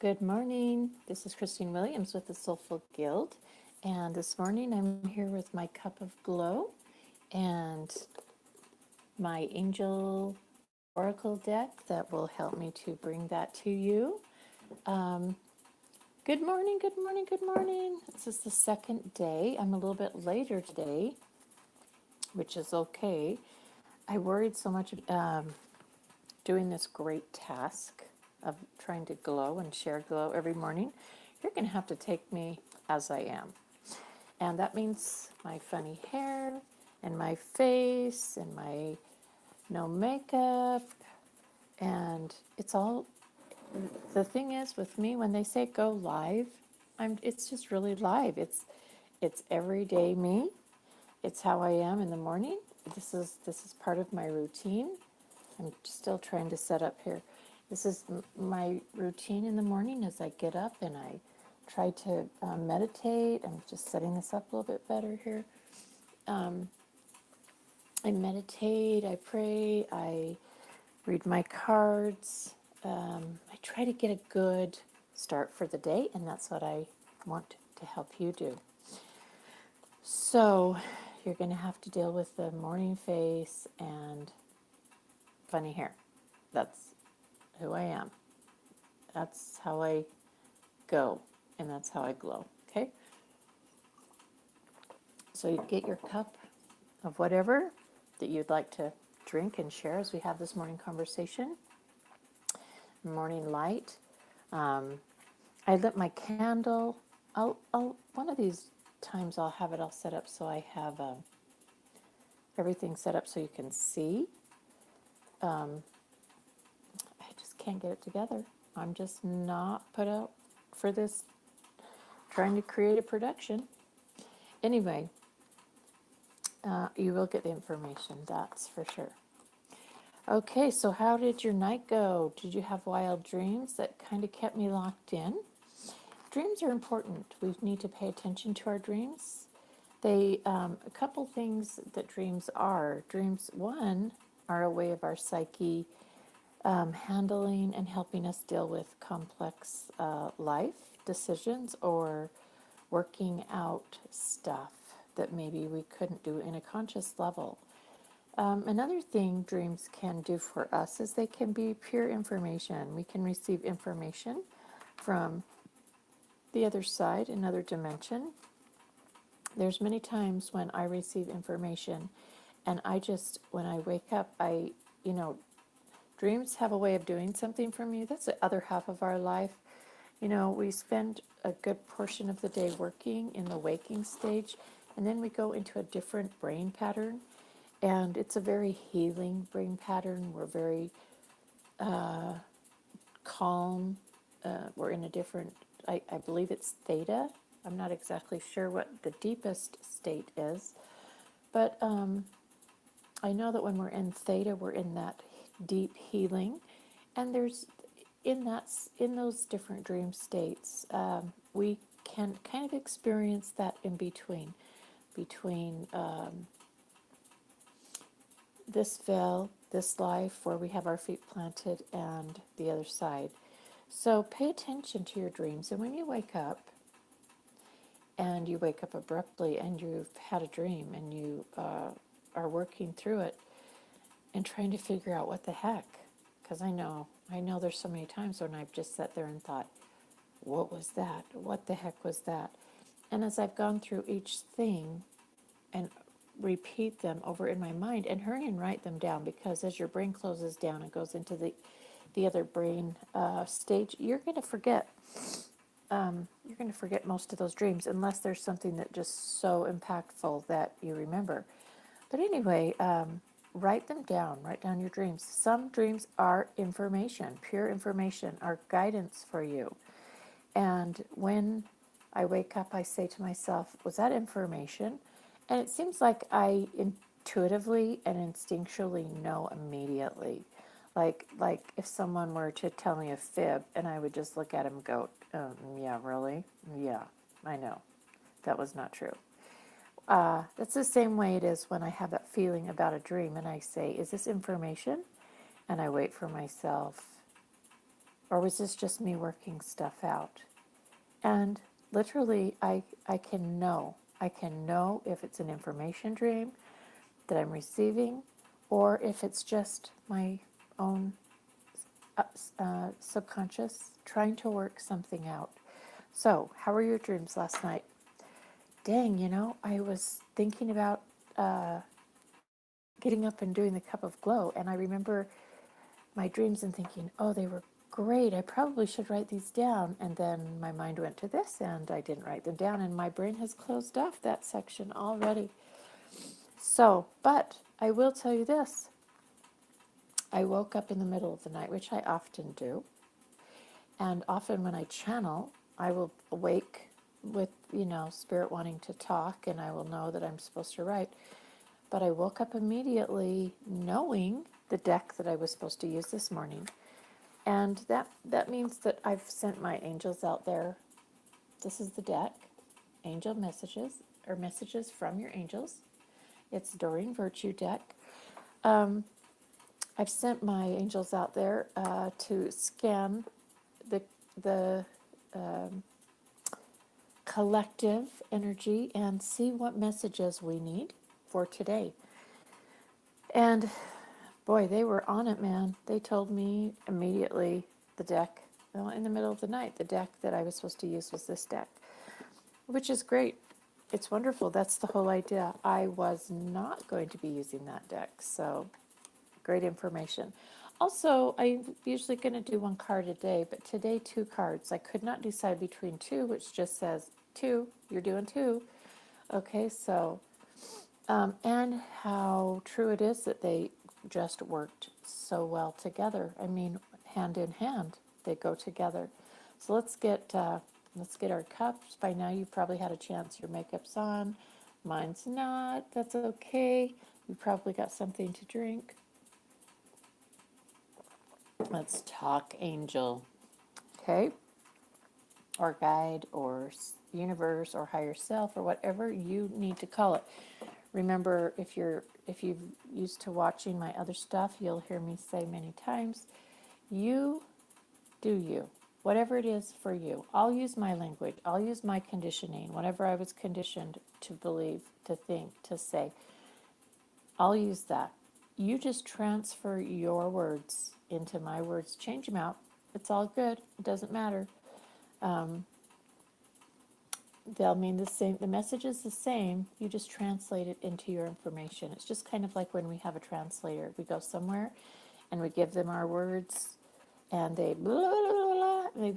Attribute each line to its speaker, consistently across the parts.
Speaker 1: Good morning. This is Christine Williams with the Soulful Guild. And this morning I'm here with my cup of glow and my angel oracle deck that will help me to bring that to you. Um, Good morning, good morning, good morning. This is the second day. I'm a little bit later today, which is okay. I worried so much doing this great task of trying to glow and share glow every morning. You're going to have to take me as I am. And that means my funny hair and my face and my no makeup. And it's all, the thing is with me, when they say go live, it's just really live. It's everyday me. It's how I am in the morning. This is part of my routine. I'm still trying to set up here. This is my routine in the morning as I get up and I try to meditate. I'm just setting this up a little bit better here. I meditate, I pray, I read my cards. I try to get a good start for the day, and that's what I want to help you do. So, you're going to have to deal with the morning face and funny hair. That's who I am. That's how I go, and that's how I glow. Okay? So, you get your cup of whatever that you'd like to drink and share as we have this morning conversation. Morning light. Um, I lit my candle. One of these times I'll have it all set up so I have everything set up so you can see. I just can't get it together. I'm just not put out for this, trying to create a production. Anyway, you will get the information, that's for sure. Okay, so how did your night go? Did you have wild dreams that kind of kept me locked in? Dreams are important. We need to pay attention to our dreams. A couple things that dreams are. Dreams, one, are a way of our psyche handling and helping us deal with complex life decisions or working out stuff that maybe we couldn't do in a conscious level. Another thing dreams can do for us is they can be pure information. We can receive information from the other side, another dimension. There's many times when I receive information and when I wake up, dreams have a way of doing something for me. That's the other half of our life. We spend a good portion of the day working in the waking stage, and then we go into a different brain pattern, and it's a very healing brain pattern. We're very calm. We're in a different, I believe it's theta. I'm not exactly sure what the deepest state is, but I know that when we're in theta, we're in that deep healing, and there's in those different dream states, we can kind of experience that in between this veil, this life where we have our feet planted, and the other side. So pay attention to your dreams, and when you wake up, and you wake up abruptly, and you've had a dream, and you are working through it, and trying to figure out what the heck, because I know there's so many times when I've just sat there and thought, what was that? What the heck was that? And as I've gone through each thing and repeat them over in my mind and hurry and write them down, because as your brain closes down and goes into the other brain stage, you're going to forget. You're going to forget most of those dreams unless there's something that just so impactful that you remember. But anyway, write them down. Write down your dreams. Some dreams are information, pure information, are guidance for you. And when I wake up, I say to myself, was that information? And it seems like I intuitively and instinctually know immediately. Like if someone were to tell me a fib, and I would just look at him and go, yeah, really? Yeah, I know. That was not true. That's the same way it is when I have that feeling about a dream and I say, is this information? And I wait for myself Or was this just me working stuff out? And literally, I can know. I can know if it's an information dream that I'm receiving or if it's just my own subconscious trying to work something out. So, how were your dreams last night? Dang, I was thinking about getting up and doing the cup of glow, and I remember my dreams and thinking, oh, they were great. I probably should write these down. And then my mind went to this, and I didn't write them down, and my brain has closed off that section already. So, but I will tell you this. I woke up in the middle of the night, which I often do. And often when I channel, I will awake with, spirit wanting to talk, and I will know that I'm supposed to write. But I woke up immediately knowing the deck that I was supposed to use this morning. And that means that I've sent my angels out there. This is the deck, angel messages, or messages from your angels. It's Doreen Virtue deck. I've sent my angels out there to scan the collective energy and see what messages we need for today. And boy, they were on it, man. They told me immediately the deck, well, in the middle of the night, the deck that I was supposed to use was this deck, which is great. It's wonderful. That's the whole idea. I was not going to be using that deck, so great information. Also, I'm usually going to do one card a day, but today 2 cards. I could not decide between 2, which just says 2, you're doing 2. Okay, so, and how true it is that they just worked so well together. I mean, hand in hand, they go together. So let's get our cups. By now, you've probably had a chance. Your makeup's on. Mine's not. That's okay. You probably got something to drink. Let's talk angel, okay? Or guide, or universe, or higher self, or whatever you need to call it. Remember, if you've used to watching my other stuff, you'll hear me say many times, you do you. Whatever it is for you. I'll use my language. I'll use my conditioning. Whatever I was conditioned to believe, to think, to say. I'll use that. You just transfer your words into my words. Change them out. It's all good. It doesn't matter. They'll mean the same. The message is the same. You just translate it into your information. It's just kind of like when we have a translator. We go somewhere and we give them our words and they blah, blah, blah, blah, they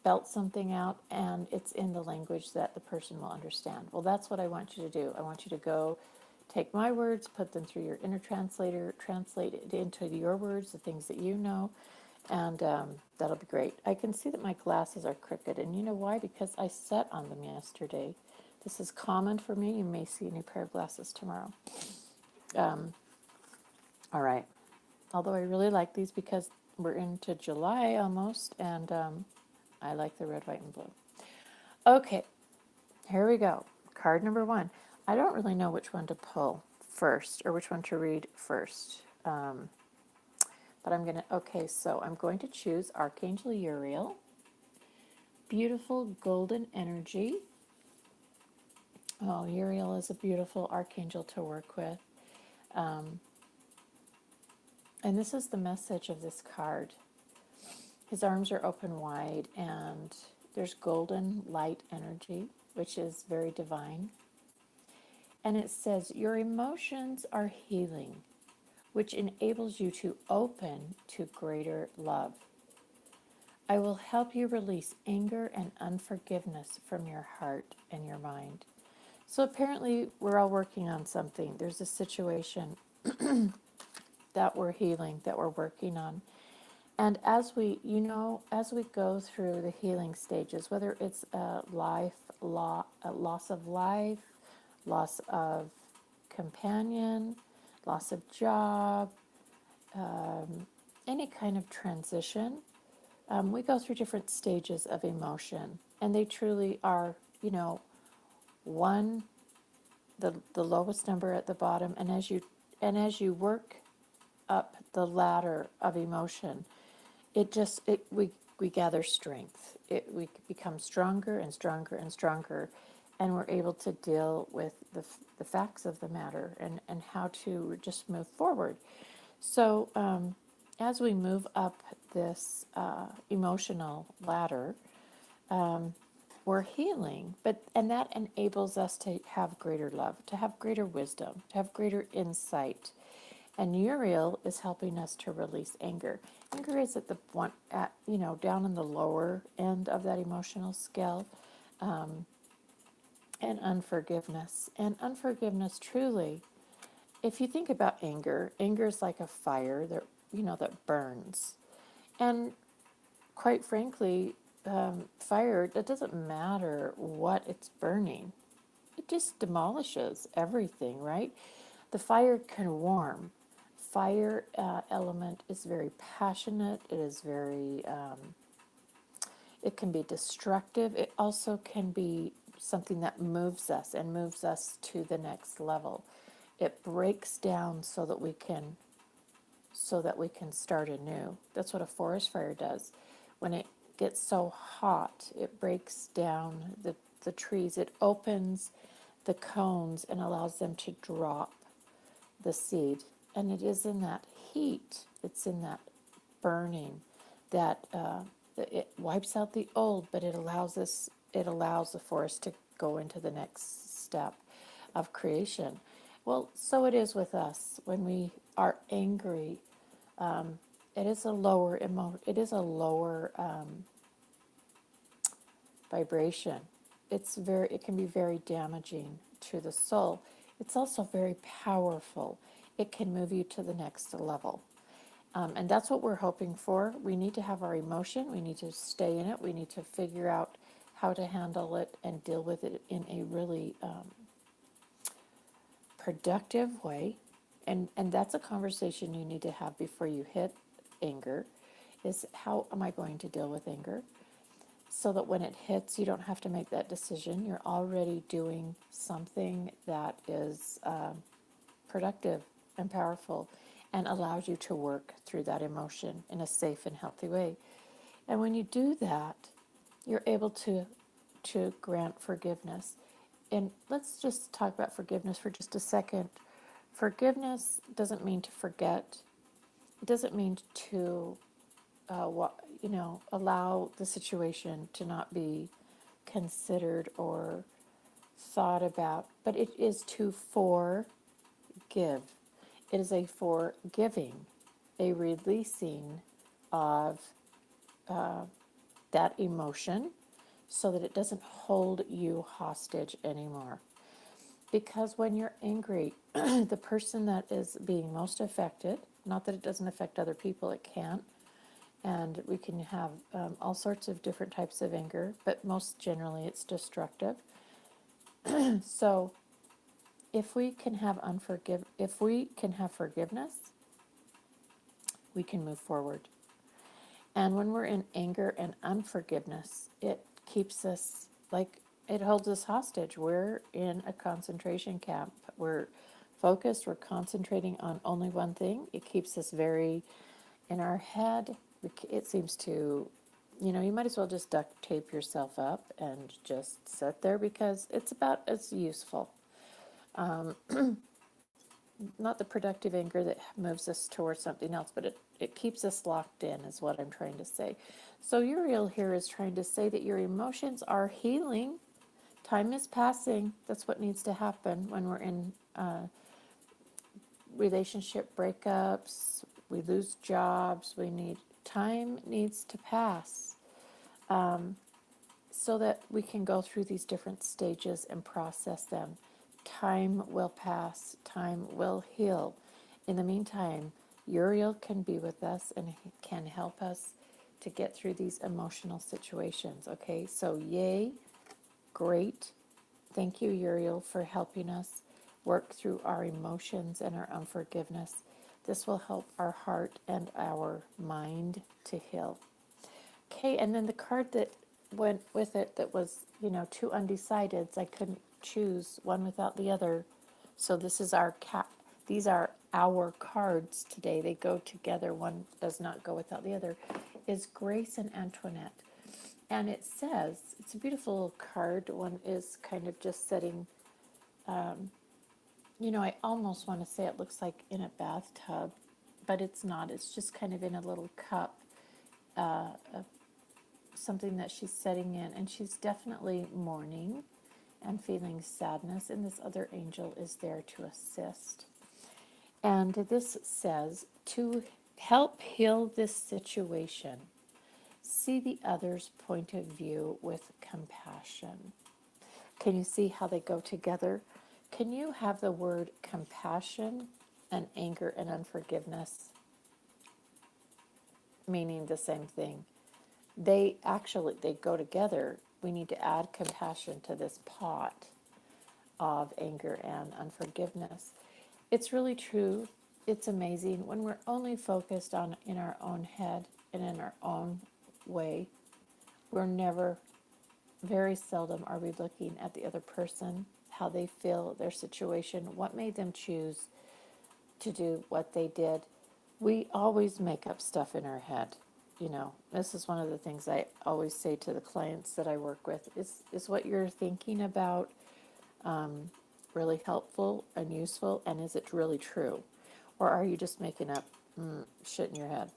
Speaker 1: belt something out and it's in the language that the person will understand. Well, that's what I want you to do. I want you to go take my words, put them through your inner translator, translate it into your words, the things that you know, and that'll be great. I can see that my glasses are crooked, and you know why? Because I sat on them yesterday. This is common for me. You may see a new pair of glasses tomorrow. All right. Although I really like these because we're into July almost, and I like the red, white, and blue. Okay, here we go. Card number 1. I don't really know which one to pull first or which one to read first. But I'm going to, okay, so I'm going to choose Archangel Uriel. Beautiful golden energy. Oh, Uriel is a beautiful archangel to work with. And this is the message of this card. His arms are open wide, and there's golden light energy, which is very divine. And it says, your emotions are healing, which enables you to open to greater love. I will help you release anger and unforgiveness from your heart and your mind. So apparently, we're all working on something. There's a situation that we're healing, that we're working on. And as we go through the healing stages, whether it's a loss of life, loss of companion, loss of job, any kind of transition, we go through different stages of emotion, and they truly are, one, the lowest number at the bottom, and as you work up the ladder of emotion, we gather strength. We become stronger and stronger and stronger, and we're able to deal with the facts of the matter and how to just move forward. So as we move up this emotional ladder, we're healing, and that enables us to have greater love, to have greater wisdom, to have greater insight. And Uriel is helping us to release anger. Anger is at the one at down in the lower end of that emotional scale, and unforgiveness. And unforgiveness truly, if you think about anger, anger is like a fire that that burns. And quite frankly, fire, it doesn't matter what it's burning. It just demolishes everything, right? The fire can warm. Fire element is very passionate. It is very, it can be destructive. It also can be something that moves us and moves us to the next level. It breaks down so that we can start anew. That's what a forest fire does. When it gets so hot, it breaks down the trees. It opens the cones and allows them to drop the seed. And it is in that heat, it's in that burning that it wipes out the old, but it allows the forest to go into the next step of creation. Well, so it is with us when we are angry. It is a lower vibration. It can be very damaging to the soul. It's also very powerful. It can move you to the next level. And that's what we're hoping for. We need to have our emotion. We need to stay in it. We need to figure out how to handle it and deal with it in a really productive way. And that's a conversation you need to have before you hit anger, is how am I going to deal with anger? So that when it hits, you don't have to make that decision. You're already doing something that is productive and powerful and allows you to work through that emotion in a safe and healthy way. And when you do that, you're able to grant forgiveness. And let's just talk about forgiveness for just a second. Forgiveness doesn't mean to forget. It doesn't mean to allow the situation to not be considered or thought about, but it is to forgive. It is a forgiving, a releasing of that emotion so that it doesn't hold you hostage anymore. Because when you're angry, the person that is being most affected, not that it doesn't affect other people, it can, and we can have all sorts of different types of anger, but most generally it's destructive. So if we can have forgiveness, we can move forward. And when we're in anger and unforgiveness, it keeps us like it holds us hostage. We're in a concentration camp. We're focused, we're concentrating on only one thing. It keeps us very in our head. It seems to, you might as well just duct tape yourself up and just sit there because it's about as useful. Not the productive anger that moves us towards something else, but it keeps us locked in, is what I'm trying to say. So Uriel here is trying to say that your emotions are healing. Time is passing. That's what needs to happen when we're in relationship breakups. We lose jobs. Time needs to pass so that we can go through these different stages and process them. Time will pass. Time will heal. In the meantime, Uriel can be with us and can help us to get through these emotional situations. Okay, so yay, great. Thank you, Uriel, for helping us work through our emotions and our unforgiveness. This will help our heart and our mind to heal. Okay, and then the card that went with it that was, two undecideds. I couldn't choose one without the other. So this is these are our cards today. They go together. One does not go without the other. is Grace and Antoinette. And it says, it's a beautiful card. One is kind of just setting, I almost want to say it looks like in a bathtub, but it's not. It's just kind of in a little cup, something that she's setting in. And she's definitely mourning and feeling sadness. And this other angel is there to assist. And this says, to help heal this situation, see the other's point of view with compassion. Can you see how they go together? Can you have the word compassion and anger and unforgiveness meaning the same thing? They go together. We need to add compassion to this pot of anger and unforgiveness. It's really true. It's amazing when we're only focused on in our own head and in our own way. We're never, very seldom are we looking at the other person, how they feel, their situation, what made them choose to do what they did. We always make up stuff in our head. This is one of the things I always say to the clients that I work with is what you're thinking about really helpful and useful, and is it really true? Or are you just making up shit in your head?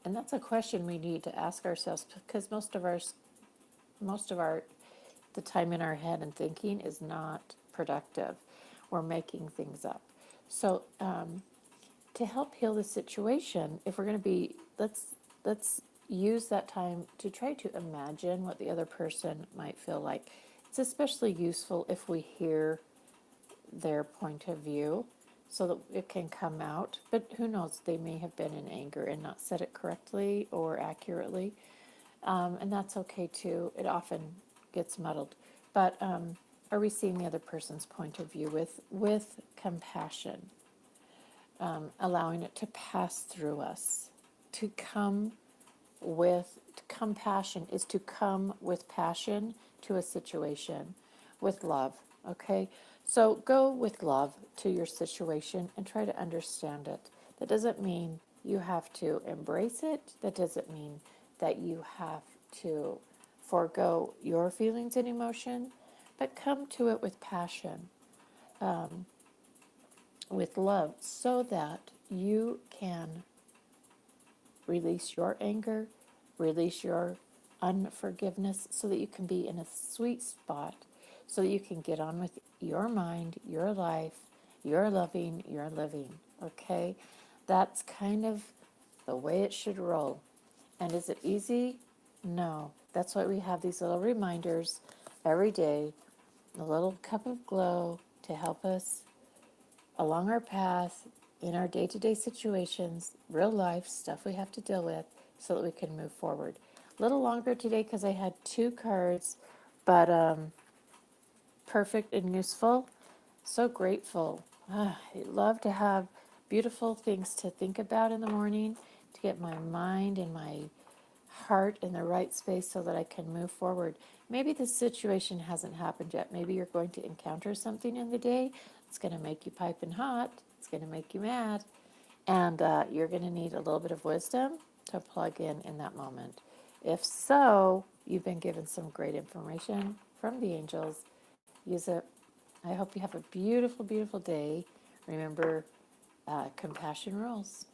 Speaker 1: And that's a question we need to ask ourselves, because most of our the time in our head and thinking is not productive. We're making things up. So to help heal the situation, if we're going to be, let's use that time to try to imagine what the other person might feel like. It's especially useful if we hear their point of view so that it can come out. But who knows, they may have been in anger and not said it correctly or accurately. And that's okay too. It often gets muddled. But are we seeing the other person's point of view with compassion, allowing it to pass through us, to come with compassion is to come with passion to a situation, with love, okay? So go with love to your situation and try to understand it. That doesn't mean you have to embrace it. That doesn't mean that you have to forego your feelings and emotion, but come to it with passion, with love, so that you can release your anger, release your unforgiveness, so that you can be in a sweet spot, so that you can get on with your mind, your life, your loving, your living. Okay? That's kind of the way it should roll. And is it easy? No. That's why we have these little reminders every day, a little cup of glow to help us along our path in our day-to-day situations, real life stuff we have to deal with, so that we can move forward. A little longer today because I had two cards, but perfect and useful. So grateful. I love to have beautiful things to think about in the morning, to get my mind and my heart in the right space so that I can move forward. Maybe this situation hasn't happened yet. Maybe you're going to encounter something in the day. It's going to make you piping hot. It's going to make you mad. And you're going to need a little bit of wisdom to plug in that moment. If so, you've been given some great information from the angels. Use it. I hope you have a beautiful, beautiful day. Remember, compassion rules.